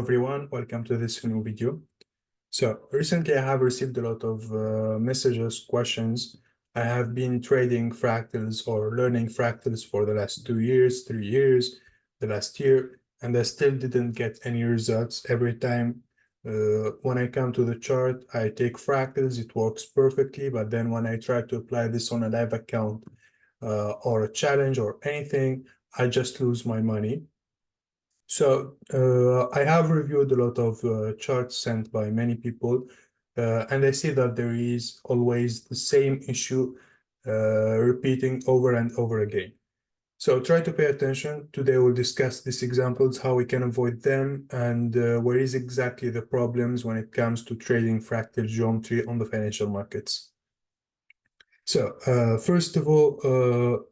everyone, welcome to this new video. So recently I have received a lot of messages, questions. I have been trading fractals or learning fractals for the last 2 years, 3 years, the last year, and I still didn't get any results. Every time when I come to the chart, I take fractals, it works perfectly, but then when I try to apply this on a live account or a challenge or anything, I just lose my money. So I have reviewed a lot of charts sent by many people, and I see that there is always the same issue repeating over and over again. So try to pay attention. Today we'll discuss these examples, how we can avoid them, and where is exactly the problems when it comes to trading fractal geometry on the financial markets. So first of all,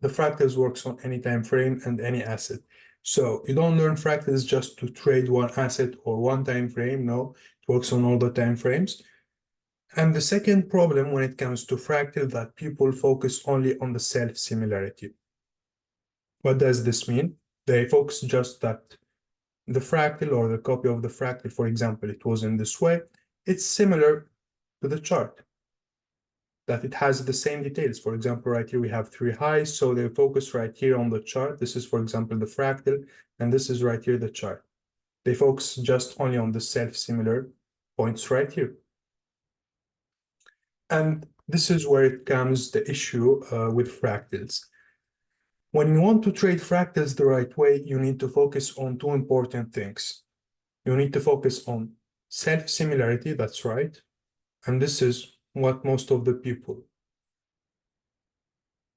the fractals works on any time frame and any asset. So you don't learn fractals just to trade one asset or one time frame. No, it works on all the time frames. And the second problem when it comes to fractal, that people focus only on the self-similarity. What does this mean? They focus just that the fractal or the copy of the fractal, for example, it was in this way. It's similar to the chart, that it has the same details. For example, right here we have 3 highs, so they focus right here on the chart. This is, for example, the fractal, and this is right here the chart. They focus just only on the self-similar points right here. And this is where it comes the issue with fractals. When you want to trade fractals the right way, you need to focus on 2 important things. You need to focus on self-similarity, that's right, and this is what most of the people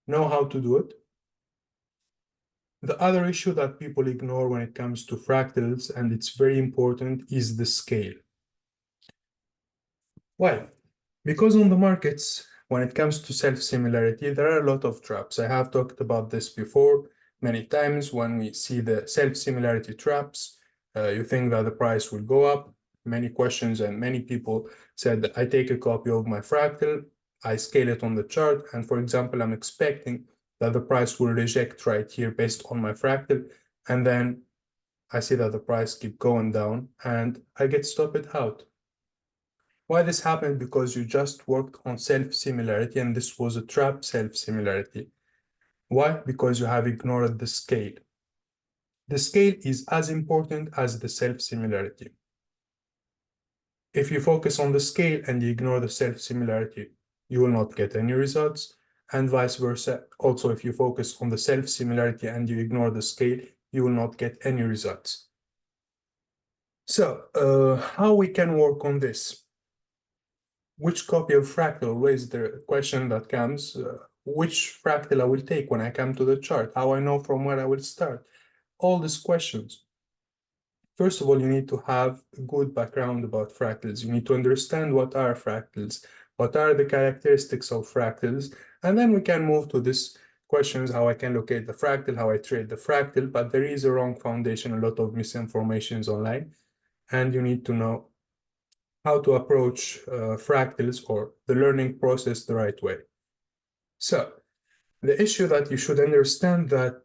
know how to do it. The other issue that people ignore when it comes to fractals, and it's very important, is the scale. Why? Because on the markets, when it comes to self-similarity, there are a lot of traps. I have talked about this before many times. When we see the self-similarity traps, you think that the price will go up. Many questions and many people said that I take a copy of my fractal, I scale it on the chart, and for example, I'm expecting that the price will reject right here based on my fractal, and then I see that the price keep going down and I get stopped out. Why this happened? Because you just worked on self-similarity and this was a trap self-similarity. Why? Because you have ignored the scale. The scale is as important as the self-similarity. If you focus on the scale and you ignore the self-similarity, you will not get any results, and vice versa. Also, if you focus on the self-similarity and you ignore the scale, you will not get any results. So, how we can work on this? Which copy of fractal? Always the question that comes, which fractal I will take when I come to the chart? How I know from where I will start? All these questions. First of all, you need to have a good background about fractals. You need to understand what are fractals, what are the characteristics of fractals, and then we can move to these questions, how I can locate the fractal, how I trade the fractal, but there is a wrong foundation, a lot of misinformation online, and you need to know how to approach fractals or the learning process the right way. So the issue that you should understand that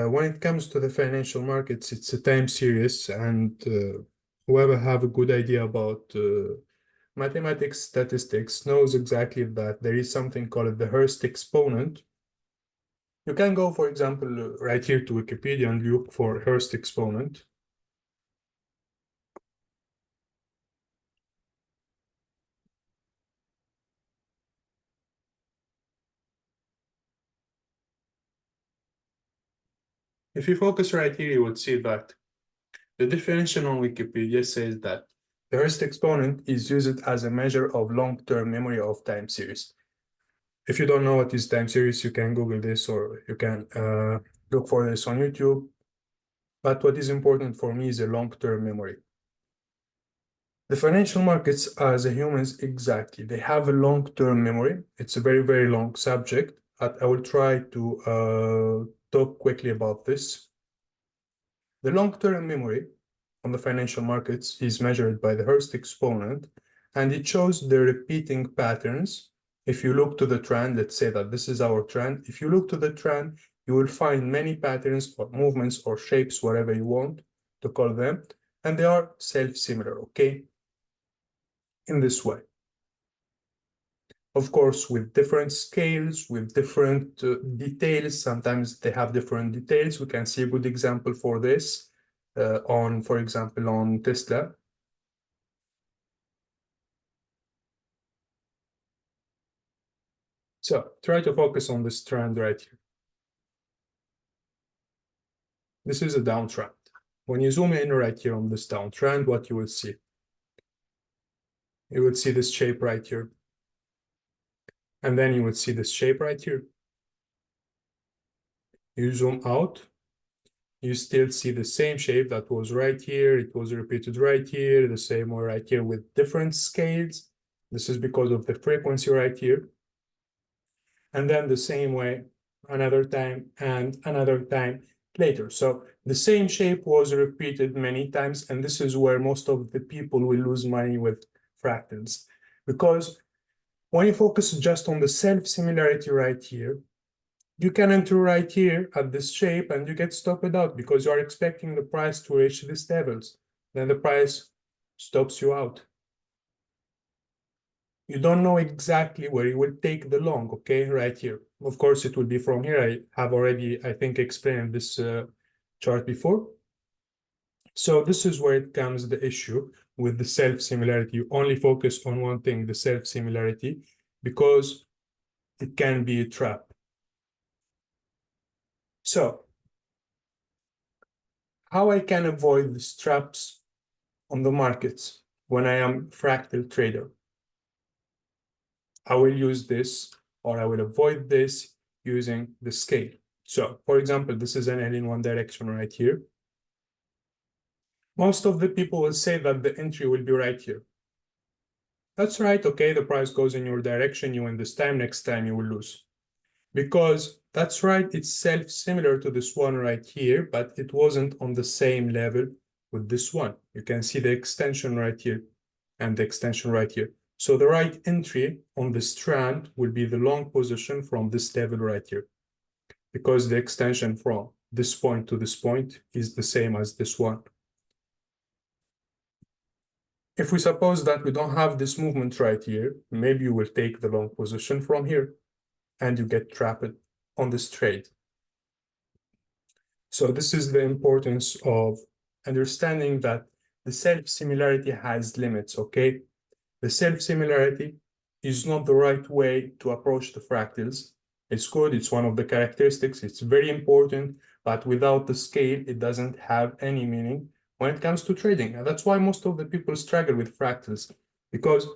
when it comes to the financial markets, it's a time series, and whoever have a good idea about mathematics, statistics knows exactly that there is something called the Hurst exponent. You can go, for example, right here to Wikipedia and look for Hurst exponent. If you focus right here, you would see that the definition on Wikipedia says that the Hurst exponent is used as a measure of long-term memory of time series. If you don't know what is time series, you can Google this or you can look for this on YouTube. But what is important for me is a long-term memory. The financial markets, as a humans, exactly, they have a long-term memory. It's a very, very long subject. I will try to talk quickly about this. The long-term memory on the financial markets is measured by the Hurst exponent, and it shows the repeating patterns. If you look to the trend, let's say that this is our trend. If you look to the trend, you will find many patterns or movements or shapes, whatever you want to call them. and they are self-similar, okay? In this way. Of course, with different scales, with different details. Sometimes they have different details. We can see a good example for this for example, on Tesla. So try to focus on this trend right here. This is a downtrend. When you zoom in right here on this downtrend, what you will see? You would see this shape right here. And then you would see this shape right here. You zoom out, you still see the same shape that was right here. It was repeated right here, the same one right here with different scales. This is because of the frequency right here. And then the same way another time and another time later. So the same shape was repeated many times, and this is where most of the people will lose money with fractals. Because when you focus just on the self-similarity right here, you can enter right here at this shape and you get stopped out because you are expecting the price to reach these levels. Then the price stops you out. You don't know exactly where you will take the long, okay, right here. Of course, it will be from here. I have already, I think, explained this chart before. So this is where it comes the issue with the self-similarity. You only focus on one thing, the self-similarity, because it can be a trap. So how I can avoid these traps on the markets when I am fractal trader? I will use this, or I will avoid this using the scale. So for example, this is an L in one direction right here. Most of the people will say that the entry will be right here. That's right, okay, the price goes in your direction, you win this time, next time you will lose. Because that's right, it's self-similar to this one right here, but it wasn't on the same level with this one. You can see the extension right here and the extension right here. So the right entry on the strand will be the long position from this level right here, because the extension from this point to this point is the same as this one. If we suppose that we don't have this movement right here, maybe you will take the long position from here and you get trapped on this trade. So this is the importance of understanding that the self-similarity has limits, okay? The self-similarity is not the right way to approach the fractals. It's good, it's one of the characteristics, it's very important, but without the scale, it doesn't have any meaning when it comes to trading. And that's why most of the people struggle with fractals, because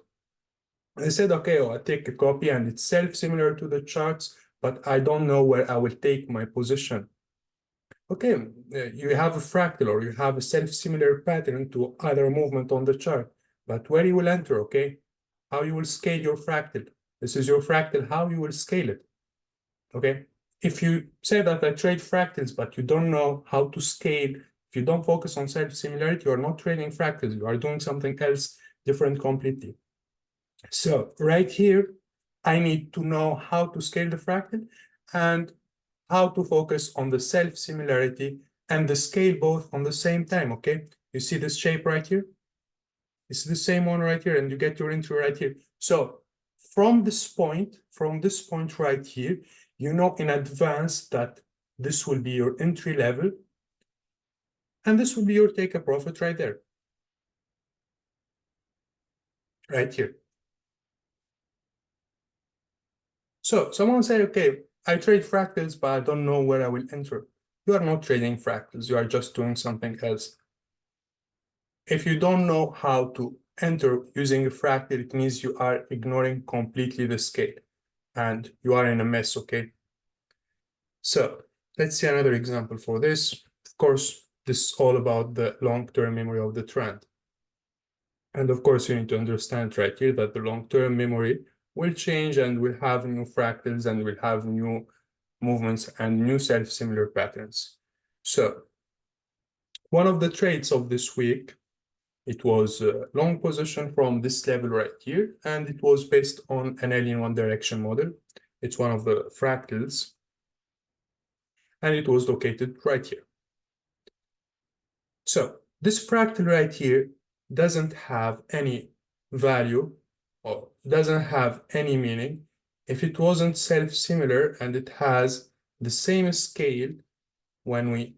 they said, okay, I take a copy and it's self-similar to the charts, but I don't know where I will take my position. Okay, you have a fractal or you have a self-similar pattern to other movement on the chart, but where you will enter, okay? How you will scale your fractal. This is your fractal, how you will scale it, okay? If you say that I trade fractals, but you don't know how to scale, if you don't focus on self-similarity, you are not trading fractals, you are doing something else different completely. So right here, I need to know how to scale the fractal and how to focus on the self-similarity and the scale both on the same time, okay? You see this shape right here? It's the same one right here, and you get your entry right here. So from this point right here, you know in advance that this will be your entry level, and this will be your take a profit right there. Right here. So someone say, okay, I trade fractals, but I don't know where I will enter. You are not trading fractals, you are just doing something else. If you don't know how to enter using a fractal, it means you are ignoring completely the scale and you are in a mess, okay? So let's see another example for this. Of course, this is all about the long-term memory of the trend. And of course, you need to understand right here that the long-term memory will change and will have new fractals and will have new movements and new self-similar patterns. So one of the trades of this week, it was a long position from this level right here, and it was based on an L in one direction model. It's one of the fractals, and it was located right here. So This fractal right here doesn't have any value or doesn't have any meaning if it wasn't self-similar and it has the same scale when we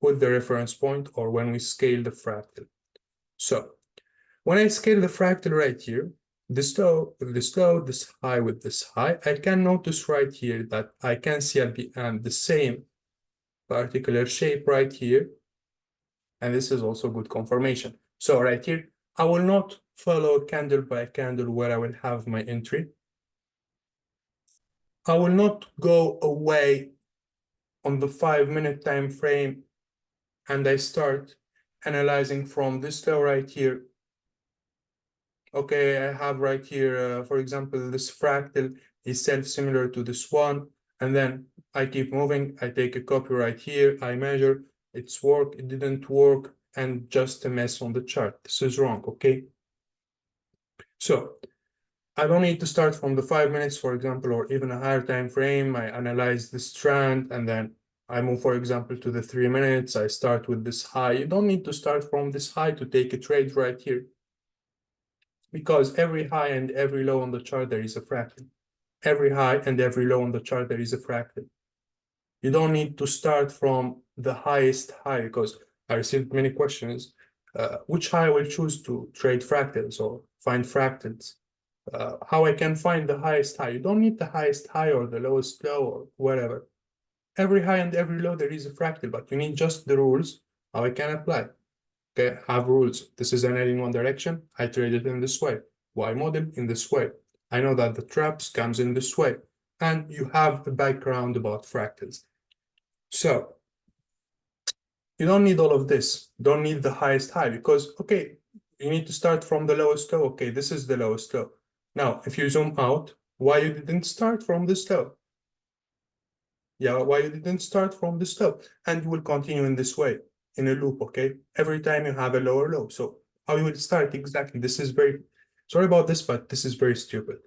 put the reference point or when we scale the fractal. So when I scale the fractal right here, this low, this high with this high, I can notice right here that I can see at the end the same particular shape right here. And this is also good confirmation. So right here, I will not follow candle by candle where I will have my entry. I will not go away on the 5-minute time frame and I start analyzing from this low right here. Okay, I have right here, for example, this fractal is self-similar to this one. And then I keep moving. I take a copy right here. I measure it's work, it didn't work, and just a mess on the chart. This is wrong, okay? So I don't need to start from the 5 minutes, for example, or even a higher time frame. I analyze this trend and then I move, for example, to the 3 minutes. I start with this high. You don't need to start from this high to take a trade right here, because every high and every low on the chart, there is a fractal. Every high and every low on the chart, there is a fractal. You don't need to start from the highest high, because I received many questions. Which high I will choose to trade fractals or find fractals? How I can find the highest high? You don't need the highest high or the lowest low or whatever. Every high and every low, there is a fractal, but you need just the rules, how I can apply. Okay, have rules. This is an L in one direction. I trade it in this way. Y model in this way. I know that the traps comes in this way. And you have a background about fractals. So you don't need all of this. Don't need the highest high because, okay, you need to start from the lowest low. Okay, this is the lowest low. Now, if you zoom out, why you didn't start from this low? Yeah, why you didn't start from this low? And you will continue in this way, in a loop, okay? Every time you have a lower low. So how you will start exactly? This is very, sorry about this, but this is very stupid.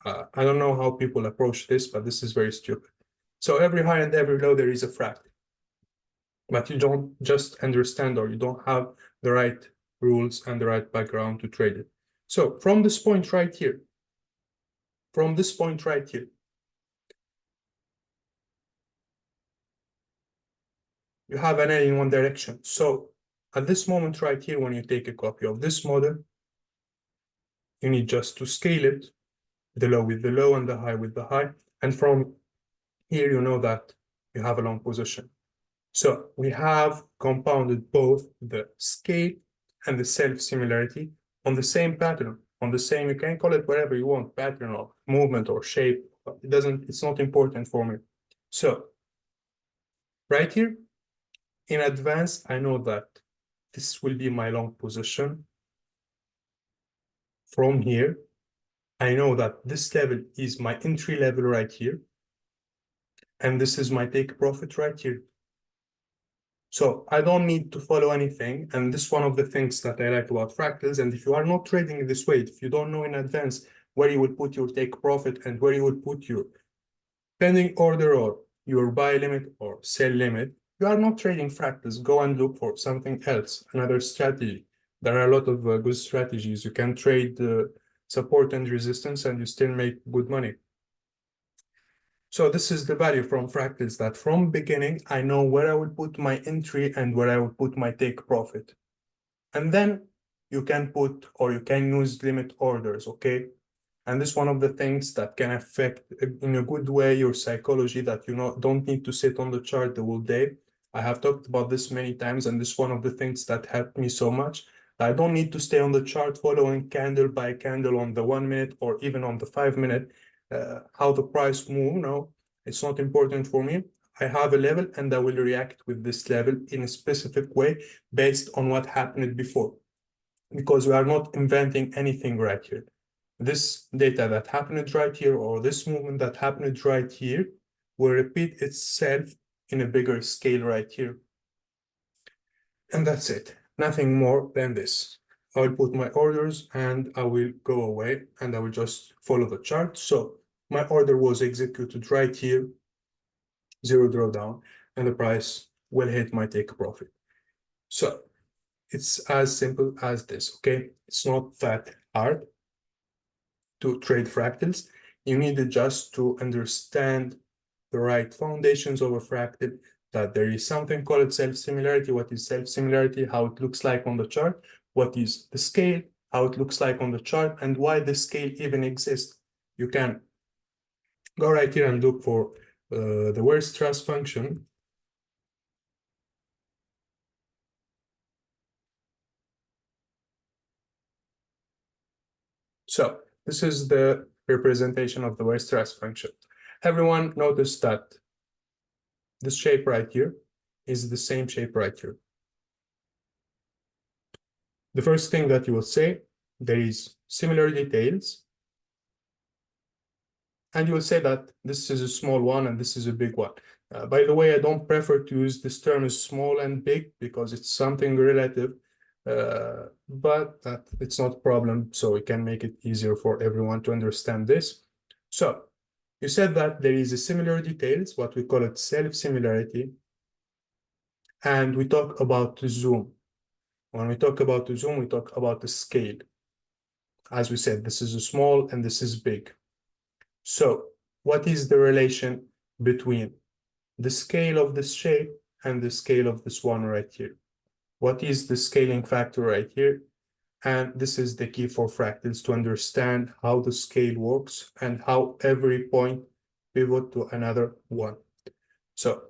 I don't know how people approach this, but this is very stupid. So every high and every low, there is a fractal. But you don't just understand or you don't have the right rules and the right background to trade it. So from this point right here, you have an L in one direction. So at this moment right here, when you take a copy of this model, you need just to scale it, the low with the low and the high with the high. And from here, you know that you have a long position. So we have compounded both the scale and the self-similarity on the same pattern, on the same, you can call it whatever you want, pattern or movement or shape. It's not important for me. So right here, in advance, I know that this will be my long position. From here, I know that this level is my entry level right here. And this is my take profit right here. So I don't need to follow anything. And this is one of the things that I like about fractals. And if you are not trading in this way, if you don't know in advance where you will put your take profit and where you will put your pending order or your buy limit or sell limit, you are not trading fractals. Go and look for something else, another strategy. There are a lot of good strategies. You can trade support and resistance and you still make good money. So this is the value from fractals, that from beginning, I know where I will put my entry and where I will put my take profit. And then you can put, or you can use limit orders, okay? And this is one of the things that can affect in a good way your psychology, that you don't need to sit on the chart the whole day. I have talked about this many times, and this is one of the things that helped me so much. I don't need to stay on the chart following candle by candle on the 1 minute or even on the 5 minute, how the price move. No, it's not important for me. I have a level and I will react with this level in a specific way based on what happened before, because we are not inventing anything right here. This data that happened right here or this movement that happened right here will repeat itself in a bigger scale right here. And that's it. Nothing more than this. I will put my orders and I will go away and I will just follow the chart. So my order was executed right here, 0 drawdown, and the price will hit my take profit. So it's as simple as this, okay? It's not that hard to trade fractals. You need just to understand the right foundations of a fractal, that there is something called self-similarity. What is self-similarity? How it looks like on the chart. What is the scale? How it looks like on the chart, and why the scale even exists. You can go right here and look for the Weierstrass function. So this is the representation of the Weierstrass function. Everyone noticed that this shape right here is the same shape right here. The first thing that you will say, there is similar details. And you will say that this is a small one and this is a big one. By the way, I don't prefer to use this term as small and big because it's something relative, but it's not a problem. So we can make it easier for everyone to understand this. So you said that there is a similar details, what we call it self-similarity. And we talk about the zoom. When we talk about the zoom, we talk about the scale. As we said, this is a small and this is big. So what is the relation between the scale of this shape and the scale of this one right here? What is the scaling factor right here? And this is the key for fractals, to understand how the scale works and how every point pivot to another one. So